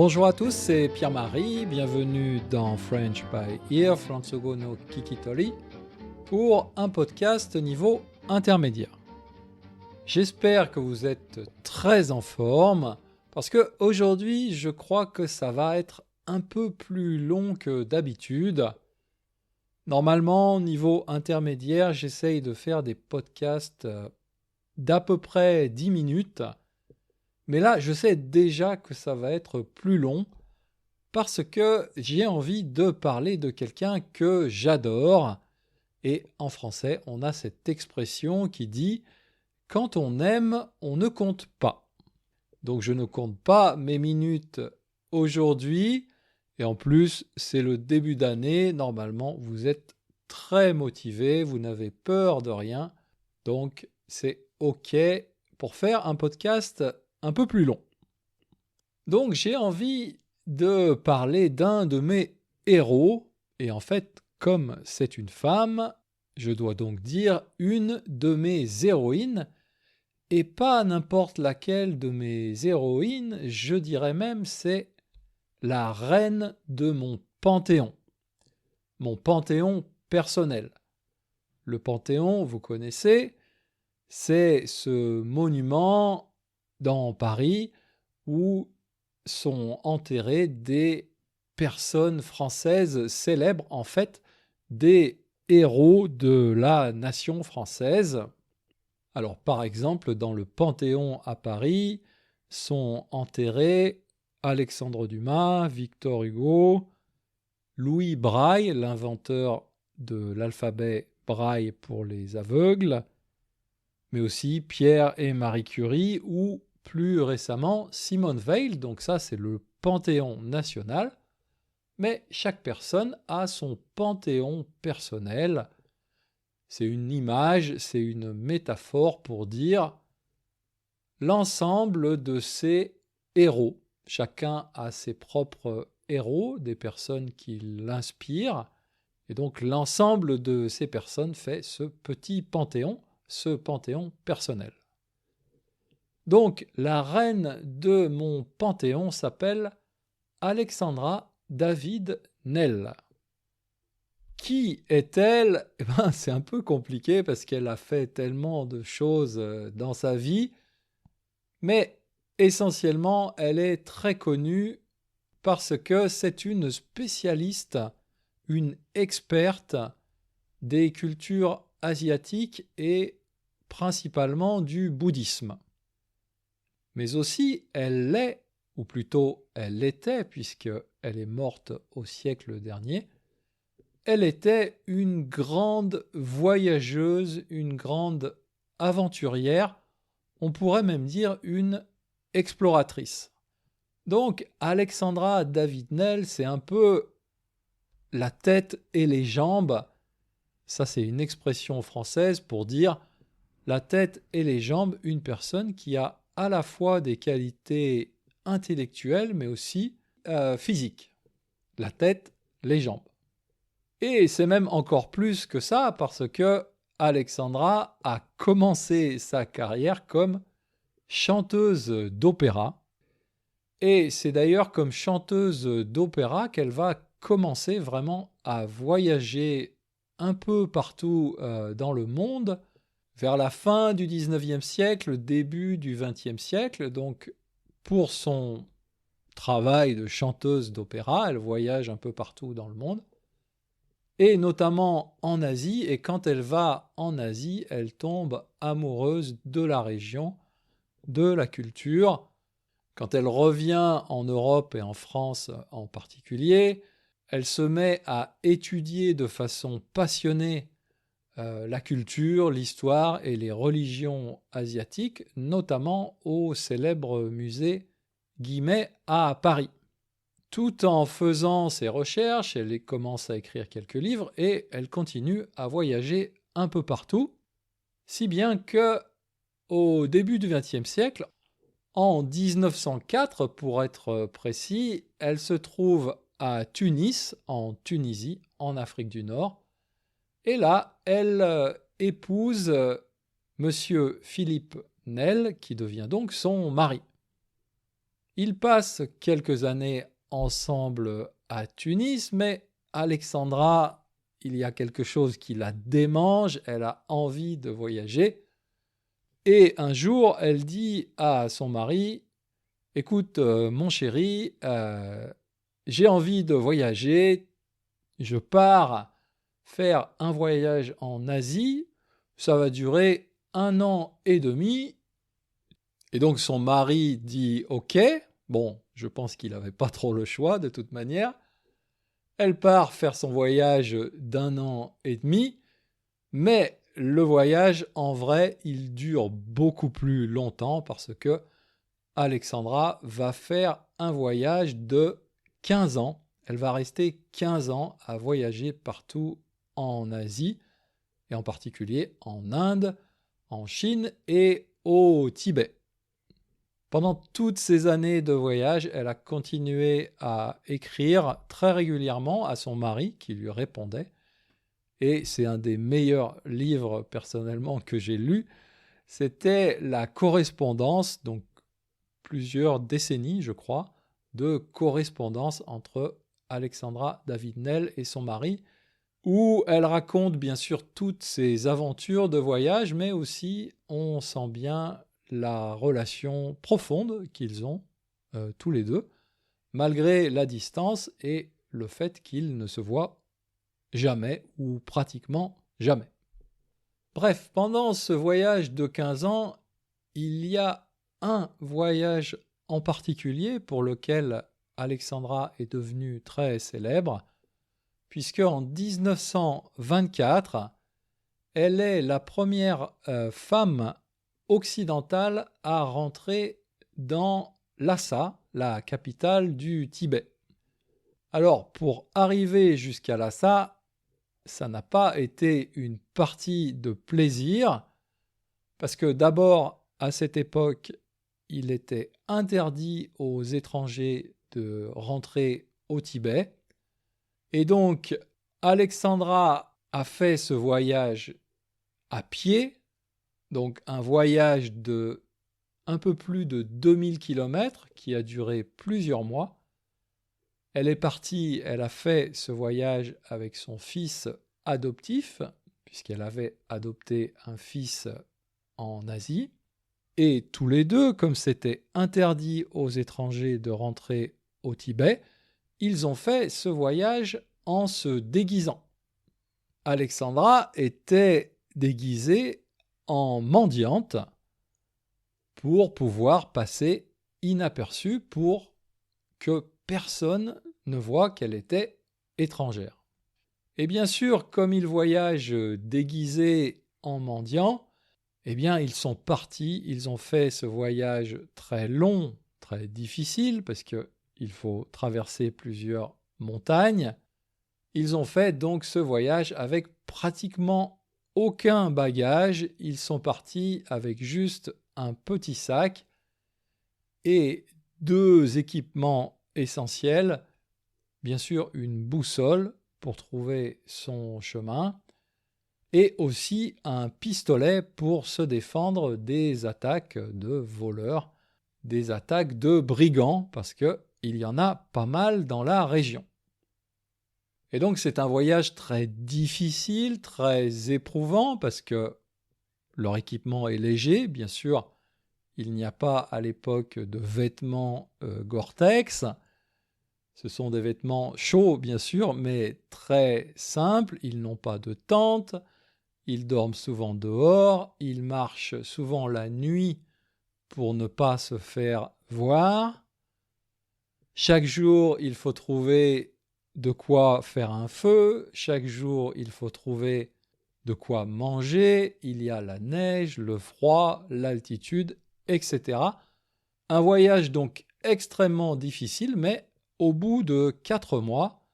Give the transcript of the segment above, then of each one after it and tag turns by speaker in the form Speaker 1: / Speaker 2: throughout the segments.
Speaker 1: Bonjour à tous, c'est Pierre-Marie, bienvenue dans French by Ear, Fransogo no Kikitori, pour un podcast niveau intermédiaire. J'espère que vous êtes très en forme, parce que aujourd'hui, je crois que ça va être un peu plus long que d'habitude. Normalement, niveau intermédiaire, j'essaye de faire des podcasts d'à peu près 10 minutes, mais là, je sais déjà que ça va être plus long, parce que j'ai envie de parler de quelqu'un que j'adore. Et en français, on a cette expression qui dit « Quand on aime, on ne compte pas ». Donc je ne compte pas mes minutes aujourd'hui. Et en plus, c'est le début d'année. Normalement, vous êtes très motivé, vous n'avez peur de rien. Donc c'est OK pour faire un podcast un peu plus long. Donc j'ai envie de parler d'un de mes héros, et en fait, comme c'est une femme, je dois donc dire une de mes héroïnes, et pas n'importe laquelle de mes héroïnes, je dirais même c'est la reine de mon panthéon personnel. Le Panthéon, vous connaissez, c'est ce monument dans Paris où sont enterrées des personnes françaises célèbres, en fait, des héros de la nation française. Alors, par exemple, dans le Panthéon à Paris, sont enterrés Alexandre Dumas, Victor Hugo, Louis Braille, l'inventeur de l'alphabet Braille pour les aveugles, mais aussi Pierre et Marie Curie ou plus récemment Simone Veil. Donc ça, c'est le panthéon national, mais chaque personne a son panthéon personnel. C'est une image, c'est une métaphore pour dire l'ensemble de ces héros. Chacun a ses propres héros, des personnes qui l'inspirent, et donc l'ensemble de ces personnes fait ce petit panthéon, ce panthéon personnel. Donc la reine de mon panthéon s'appelle Alexandra David Nell. Qui est-elle ? C'est un peu compliqué parce qu'elle a fait tellement de choses dans sa vie, mais essentiellement elle est très connue parce que c'est une spécialiste, une experte des cultures asiatiques et principalement du bouddhisme. Mais aussi elle l'est, ou plutôt elle l'était, puisqu'elle est morte au siècle dernier, elle était une grande voyageuse, une grande aventurière, on pourrait même dire une exploratrice. Donc Alexandra David-Nell, c'est un peu la tête et les jambes, ça c'est une expression française pour dire la tête et les jambes, une personne qui a à la fois des qualités intellectuelles mais aussi physiques. La tête, les jambes. Et c'est même encore plus que ça parce que Alexandra a commencé sa carrière comme chanteuse d'opéra. Et c'est d'ailleurs comme chanteuse d'opéra qu'elle va commencer vraiment à voyager un peu partout dans le monde vers la fin du 19e siècle, début du 20e siècle. Donc pour son travail de chanteuse d'opéra, elle voyage un peu partout dans le monde, et notamment en Asie, et quand elle va en Asie, elle tombe amoureuse de la région, de la culture. Quand elle revient en Europe et en France en particulier, elle se met à étudier de façon passionnée la culture, l'histoire et les religions asiatiques, notamment au célèbre musée Guimet à Paris. Tout en faisant ses recherches, elle commence à écrire quelques livres et elle continue à voyager un peu partout, si bien que au début du XXe siècle, en 1904 pour être précis, elle se trouve à Tunis, en Tunisie, en Afrique du Nord, et là, elle épouse Monsieur Philippe Nel, qui devient donc son mari. Ils passent quelques années ensemble à Tunis, mais Alexandra, il y a quelque chose qui la démange, elle a envie de voyager. Et un jour, elle dit à son mari, écoute, mon chéri, j'ai envie de voyager, je pars faire un voyage en Asie, ça va durer 1 an et demi. Et donc son mari dit ok, bon, je pense qu'il n'avait pas trop le choix de toute manière. Elle part faire son voyage d'1 an et demi, mais le voyage, en vrai, il dure beaucoup plus longtemps parce que Alexandra va faire un voyage de 15 ans. Elle va rester 15 ans à voyager partout en Asie, et en particulier en Inde, en Chine et au Tibet. Pendant toutes ces années de voyage, elle a continué à écrire très régulièrement à son mari qui lui répondait. Et c'est un des meilleurs livres personnellement que j'ai lu. C'était la correspondance, donc plusieurs décennies, je crois, de correspondance entre Alexandra David-Néel et son mari, où elle raconte bien sûr toutes ses aventures de voyage, mais aussi on sent bien la relation profonde qu'ils ont tous les deux, malgré la distance et le fait qu'ils ne se voient jamais ou pratiquement jamais. Bref, pendant ce voyage de 15 ans, il y a un voyage en particulier pour lequel Alexandra est devenue très célèbre, puisque en 1924, elle est la première femme occidentale à rentrer dans Lhasa, la capitale du Tibet. Alors, pour arriver jusqu'à Lhasa, ça n'a pas été une partie de plaisir, parce que d'abord, à cette époque, il était interdit aux étrangers de rentrer au Tibet. Et donc, Alexandra a fait ce voyage à pied, donc un voyage de un peu plus de 2000 km qui a duré plusieurs mois. Elle est partie, elle a fait ce voyage avec son fils adoptif, puisqu'elle avait adopté un fils en Asie. Et tous les deux, comme c'était interdit aux étrangers de rentrer au Tibet, ils ont fait ce voyage en se déguisant. Alexandra était déguisée en mendiante pour pouvoir passer inaperçue pour que personne ne voie qu'elle était étrangère. Et bien sûr, comme ils voyagent déguisés en mendiants, eh bien, ils sont partis, ils ont fait ce voyage très long, très difficile, parce qu'il faut traverser plusieurs montagnes. Ils ont fait donc ce voyage avec pratiquement aucun bagage. Ils sont partis avec juste un petit sac et 2 équipements essentiels. Bien sûr, une boussole pour trouver son chemin et aussi un pistolet pour se défendre des attaques de voleurs, des attaques de brigands, parce qu'il y en a pas mal dans la région. Et donc c'est un voyage très difficile, très éprouvant, parce que leur équipement est léger, bien sûr, il n'y a pas à l'époque de vêtements Gore-Tex, ce sont des vêtements chauds, bien sûr, mais très simples, ils n'ont pas de tente, ils dorment souvent dehors, ils marchent souvent la nuit pour ne pas se faire voir. Chaque jour, il faut trouver de quoi faire un feu, chaque jour, il faut trouver de quoi manger, il y a la neige, le froid, l'altitude, etc. Un voyage donc extrêmement difficile, mais au bout de 4 mois,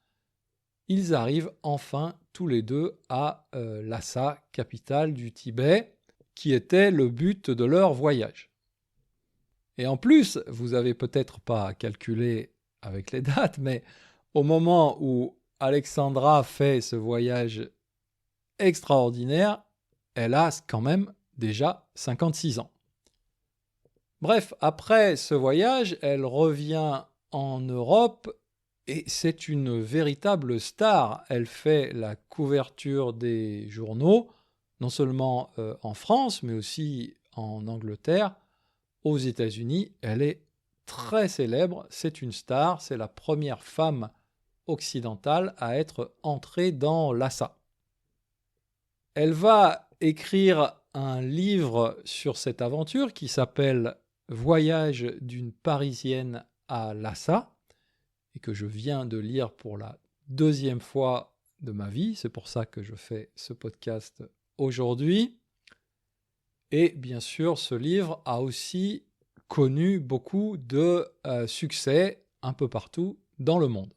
Speaker 1: ils arrivent enfin tous les deux à Lhasa, capitale du Tibet, qui était le but de leur voyage. Et en plus, vous n'avez peut-être pas calculé avec les dates, mais au moment où Alexandra fait ce voyage extraordinaire, elle a quand même déjà 56 ans. Bref, après ce voyage, elle revient en Europe et c'est une véritable star. Elle fait la couverture des journaux, non seulement en France, mais aussi en Angleterre, aux États-Unis. Elle est très célèbre, c'est une star, c'est la première femme occidentale à être entrée dans l'ASA. Elle va écrire un livre sur cette aventure qui s'appelle Voyage d'une Parisienne à Lhasa et que je viens de lire pour la deuxième fois de ma vie. C'est pour ça que je fais ce podcast aujourd'hui. Et bien sûr, ce livre a aussi connu beaucoup de succès un peu partout dans le monde.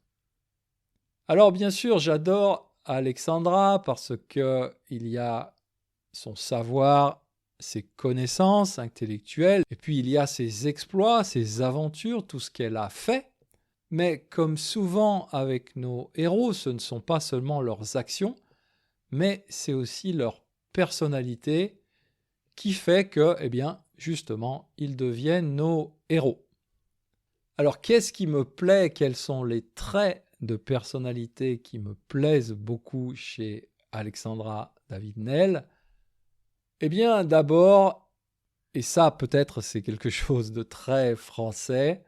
Speaker 1: Alors bien sûr, j'adore Alexandra parce qu'il y a son savoir, ses connaissances intellectuelles, et puis il y a ses exploits, ses aventures, tout ce qu'elle a fait. Mais comme souvent avec nos héros, ce ne sont pas seulement leurs actions, mais c'est aussi leur personnalité qui fait que, eh bien, justement, ils deviennent nos héros. Alors, qu'est-ce qui me plaît? Quels sont les traits de personnalité qui me plaisent beaucoup chez Alexandra David-Néel? Eh bien, d'abord, et ça peut-être c'est quelque chose de très français,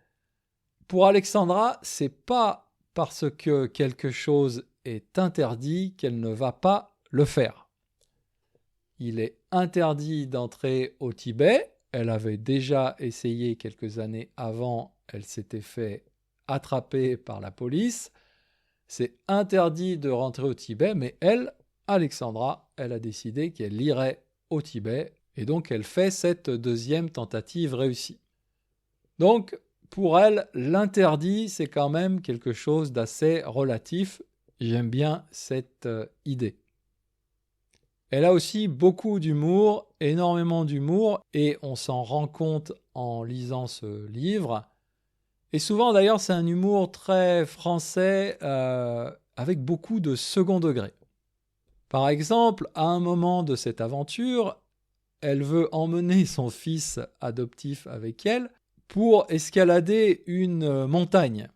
Speaker 1: pour Alexandra, c'est pas parce que quelque chose est interdit qu'elle ne va pas le faire. Il est interdit d'entrer au Tibet. Elle avait déjà essayé quelques années avant, elle s'était fait attraper par la police. C'est interdit de rentrer au Tibet, mais elle, Alexandra, elle a décidé qu'elle irait au Tibet et donc elle fait cette deuxième tentative réussie. Donc, pour elle, l'interdit, c'est quand même quelque chose d'assez relatif. J'aime bien cette idée. Elle a aussi beaucoup d'humour, énormément d'humour, et on s'en rend compte en lisant ce livre. Et souvent d'ailleurs, c'est un humour très français, avec beaucoup de second degré. Par exemple, à un moment de cette aventure, elle veut emmener son fils adoptif avec elle pour escalader une montagne.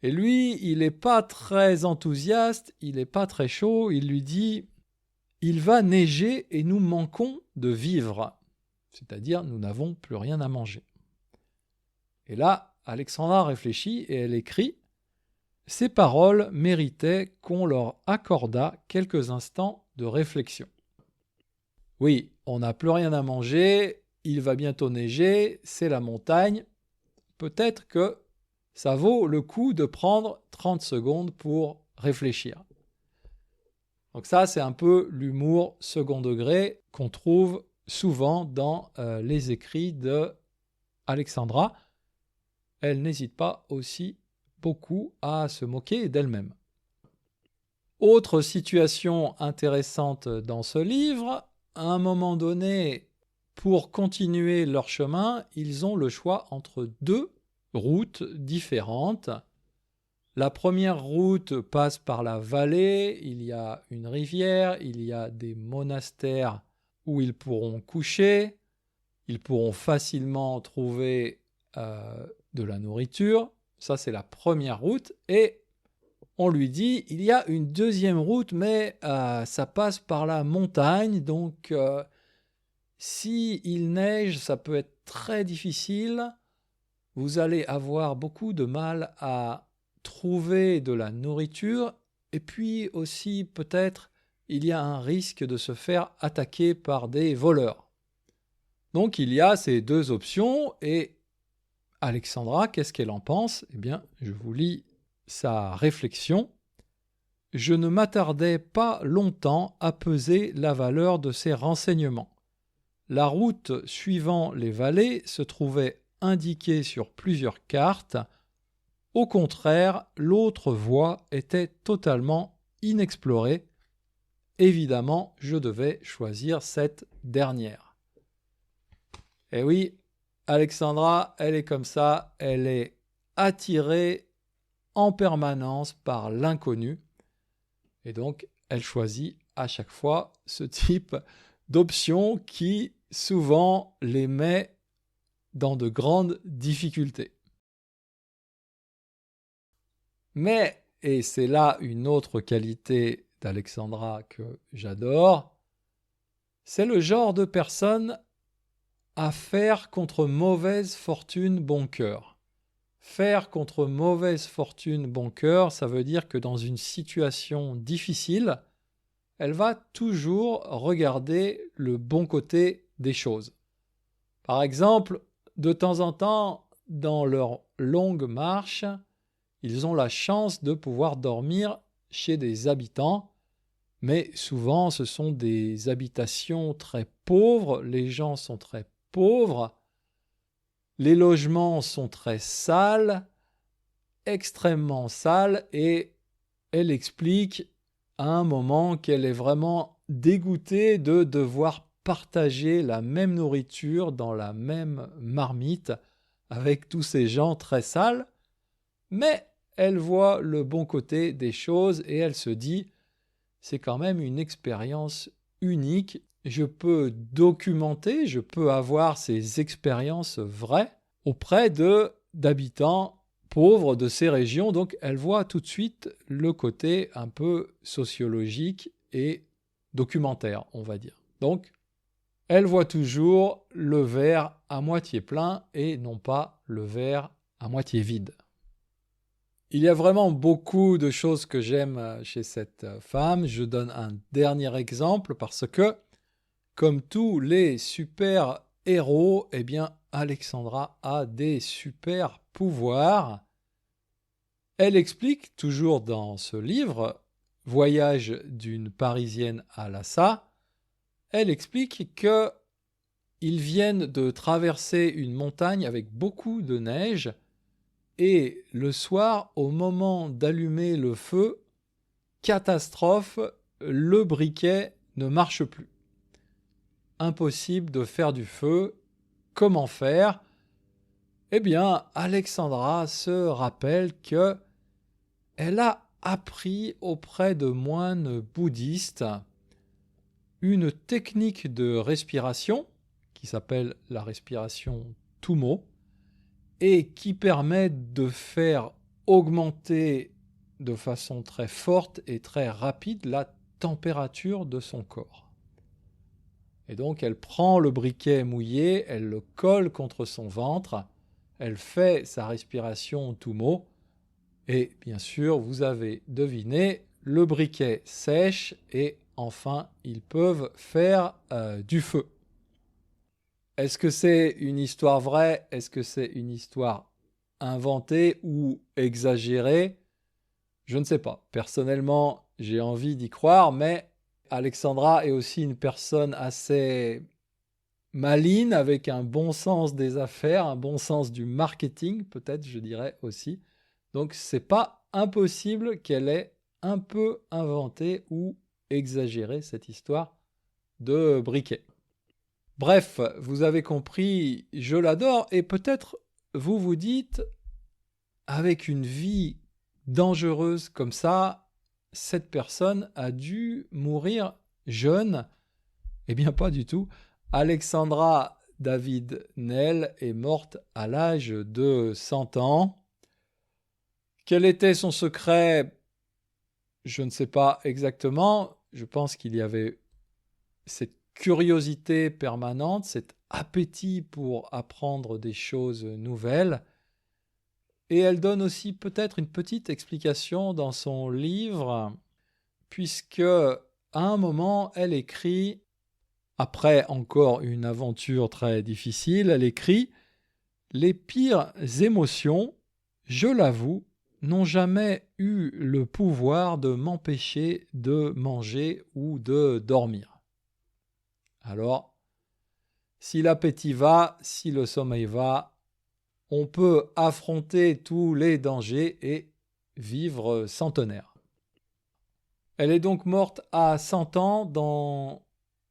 Speaker 1: Et lui, il n'est pas très enthousiaste, il n'est pas très chaud, il lui dit « Il va neiger et nous manquons de vivre », c'est-à-dire nous n'avons plus rien à manger. Et là, Alexandra réfléchit et elle écrit « Ces paroles méritaient qu'on leur accordât quelques instants de réflexion. » Oui, on n'a plus rien à manger, il va bientôt neiger, c'est la montagne. Peut-être que ça vaut le coup de prendre 30 secondes pour réfléchir. Donc ça, c'est un peu l'humour second degré qu'on trouve souvent dans les écrits de Alexandra. Elle n'hésite pas aussi beaucoup à se moquer d'elle-même. Autre situation intéressante dans ce livre, à un moment donné, pour continuer leur chemin, ils ont le choix entre deux routes différentes. La première route passe par la vallée, il y a une rivière, il y a des monastères où ils pourront coucher, ils pourront facilement trouver de la nourriture. Ça, c'est la première route. Et on lui dit, il y a une deuxième route, mais ça passe par la montagne, donc s'il neige, ça peut être très difficile. Vous allez avoir beaucoup de mal à trouver de la nourriture et puis aussi peut-être il y a un risque de se faire attaquer par des voleurs. Donc il y a ces deux options et Alexandra, qu'est-ce qu'elle en pense? Eh bien, je vous lis sa réflexion. Je ne m'attardais pas longtemps à peser la valeur de ces renseignements. La route suivant les vallées se trouvait indiquée sur plusieurs cartes. Au contraire, l'autre voie était totalement inexplorée. Évidemment, je devais choisir cette dernière. Et oui, Alexandra, elle est comme ça, elle est attirée en permanence par l'inconnu. Et donc, elle choisit à chaque fois ce type d'option qui souvent les met dans de grandes difficultés. Mais, et c'est là une autre qualité d'Alexandra que j'adore, c'est le genre de personne à faire contre mauvaise fortune bon cœur. Faire contre mauvaise fortune bon cœur, ça veut dire que dans une situation difficile, elle va toujours regarder le bon côté des choses. Par exemple, de temps en temps, dans leur longue marche, ils ont la chance de pouvoir dormir chez des habitants, mais souvent ce sont des habitations très pauvres, les gens sont très pauvres, les logements sont très sales, extrêmement sales, et elle explique à un moment qu'elle est vraiment dégoûtée de devoir partager la même nourriture dans la même marmite avec tous ces gens très sales, mais elle voit le bon côté des choses et elle se dit c'est quand même une expérience unique, je peux documenter, je peux avoir ces expériences vraies auprès d'habitants pauvres de ces régions, donc elle voit tout de suite le côté un peu sociologique et documentaire, on va dire. Donc, elle voit toujours le verre à moitié plein et non pas le verre à moitié vide. Il y a vraiment beaucoup de choses que j'aime chez cette femme. Je donne un dernier exemple parce que, comme tous les super-héros, eh bien, Alexandra a des super pouvoirs. Elle explique, toujours dans ce livre, Voyage d'une Parisienne à Lhasa, elle explique qu'ils viennent de traverser une montagne avec beaucoup de neige et le soir, au moment d'allumer le feu, catastrophe, le briquet ne marche plus. Impossible de faire du feu. Comment faire ? Eh bien, Alexandra se rappelle que elle a appris auprès de moines bouddhistes une technique de respiration qui s'appelle la respiration Tummo et qui permet de faire augmenter de façon très forte et très rapide la température de son corps. Et donc elle prend le briquet mouillé, elle le colle contre son ventre, elle fait sa respiration Tummo, et bien sûr, vous avez deviné, le briquet sèche et enfin, ils peuvent faire du feu. Est-ce que c'est une histoire vraie ? Est-ce que c'est une histoire inventée ou exagérée ? Je ne sais pas. Personnellement, j'ai envie d'y croire, mais Alexandra est aussi une personne assez maligne, avec un bon sens des affaires, un bon sens du marketing, peut-être, je dirais aussi. Donc, c'est pas impossible qu'elle ait un peu inventé ou exagéré cette histoire de briquet. Bref, vous avez compris, je l'adore, et peut-être vous vous dites, avec une vie dangereuse comme ça, cette personne a dû mourir jeune. Eh bien, pas du tout. Alexandra David Nel est morte à l'âge de 100 ans. Quel était son secret ? Je ne sais pas exactement. Je pense qu'il y avait cette curiosité permanente, cet appétit pour apprendre des choses nouvelles. Et elle donne aussi peut-être une petite explication dans son livre, puisque à un moment, elle écrit, après encore une aventure très difficile, elle écrit « Les pires émotions, je l'avoue, n'ont jamais eu le pouvoir de m'empêcher de manger ou de dormir. » Alors, si l'appétit va, si le sommeil va, on peut affronter tous les dangers et vivre centenaire. Elle est donc morte à 100 ans dans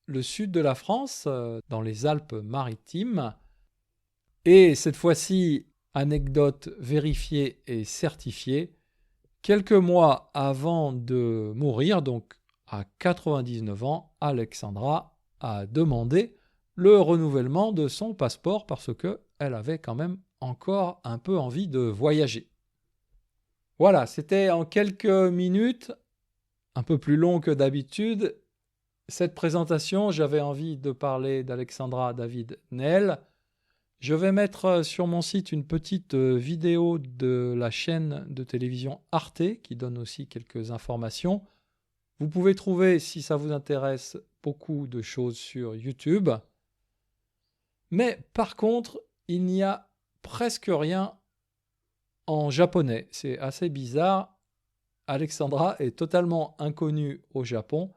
Speaker 1: le sud de la France, dans les Alpes-Maritimes. Et cette fois-ci, anecdote vérifiée et certifiée, quelques mois avant de mourir, donc à 99 ans, Alexandra a demandé le renouvellement de son passeport parce que elle avait quand même encore un peu envie de voyager. Voilà, c'était en quelques minutes, un peu plus long que d'habitude. Cette présentation, j'avais envie de parler d'Alexandra David-Néel. Je vais mettre sur mon site une petite vidéo de la chaîne de télévision Arte qui donne aussi quelques informations. Vous pouvez trouver, si ça vous intéresse, beaucoup de choses sur YouTube. Mais par contre, il n'y a presque rien en japonais. C'est assez bizarre. Alexandra est totalement inconnue au Japon.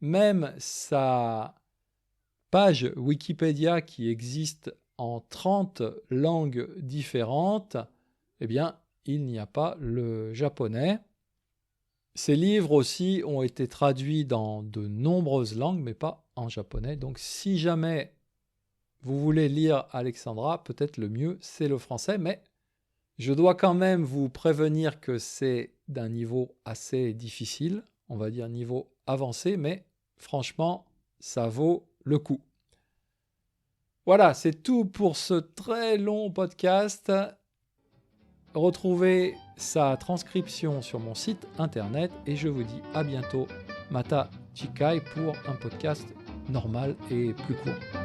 Speaker 1: Même sa page Wikipédia qui existe en 30 langues différentes, eh bien, il n'y a pas le japonais. Ces livres aussi ont été traduits dans de nombreuses langues, mais pas en japonais. Donc si jamais vous voulez lire Alexandra, peut-être le mieux, c'est le français, mais je dois quand même vous prévenir que c'est d'un niveau assez difficile, on va dire niveau avancé, mais franchement, ça vaut le coup. Voilà, c'est tout pour ce très long podcast. Retrouvez sa transcription sur mon site internet et je vous dis à bientôt, Mata Chikai, pour un podcast normal et plus court.